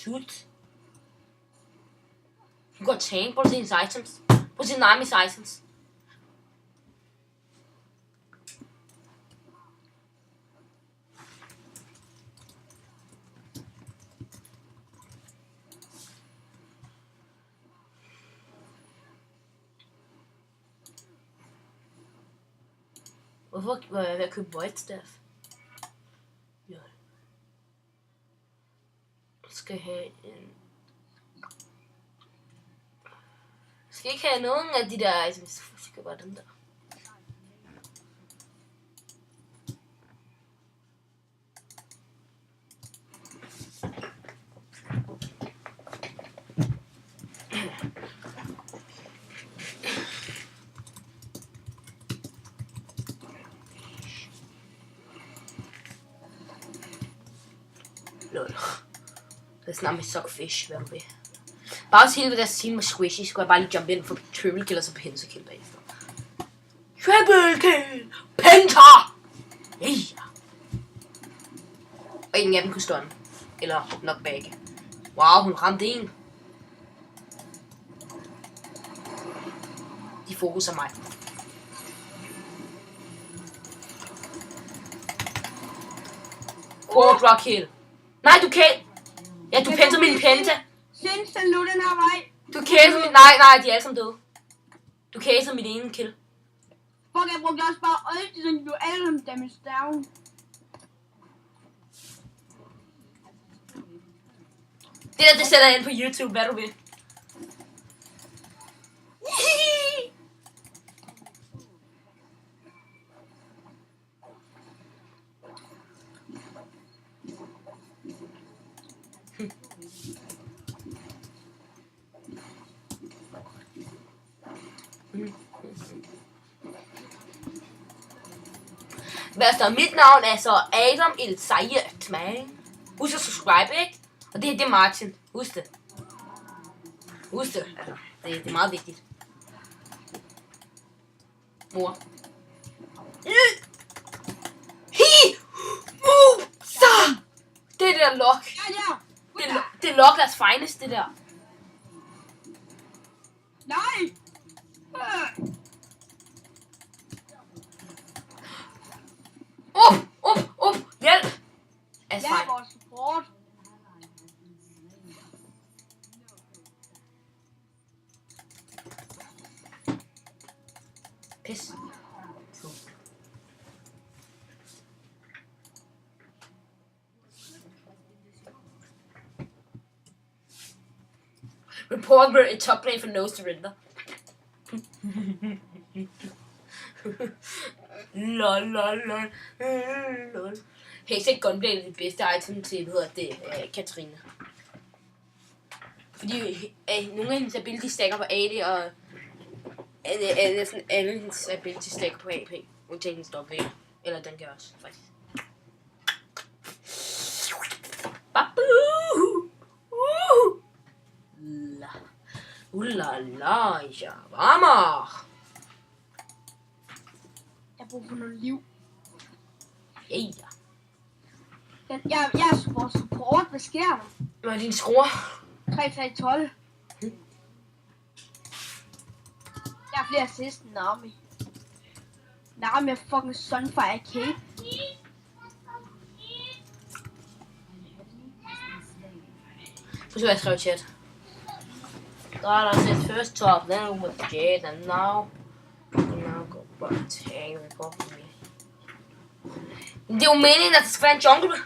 sult. Du kan tænke på sine items. På sine enemies items. Hvorfor var jeg ved at købe white staff? Ja. Jeg skal have en... Jeg skal ikke have nogen af de der items. Jeg skal bare den der. Lol. Det er snart med suckfish, hvad du vil. Bare til hele deres team med squishy, skulle jeg bare lige jump ind for triple kill og så pentakill bagefter. Triple kill! Penta! Yeah! Og ingen af dem kunne stå den. Eller nok begge. Wow, hun ramte en. De fokuser mig. Quadra kill. Nej, du kan... Ja, du penter min penta. Synes han nu den her vej? Du caser mit... Nej, de er alle sammen døde. Du caser mit ene kill. Fuck, jeg brugte også bare ulti, så de blev alle sammen damage down. Det der, det sætter jeg ind på YouTube, hvad du vil. Hvad så? Mit navn er så Adam El Sayed, man. Husk at subscribe, ikke? Og det er Martin. Husk det. Husk det. Altså, det er meget vigtigt. Mor. Hi! Så! Det der lock. Det er Lockers finest, det der. Nej! Hjælp! Jeg er vores support. Pis. Report where a top lane for no surrender. Lol. Hextech Gunblade er det bedste item til, hvad hedder det, Katarina. Fordi nogle af hendes ability stacker på AD, og næsten alle hendes ability stacker på AP. Undtagen hendes W. Eller den gør også, faktisk. Babu! La, ja, varmer! Jeg bruger for noget liv. Yeah. Jeg er vores support. Hvad sker der? Hvad er din skruer? 3-3-12. Jeg har flere assist end Nami. Nami er fucking Sunfire Cape. Prøv at jeg skrev chat. God, I said first top, then with Jade, and now go but hang report me. Det er jo meningen, at der skal være en jungle.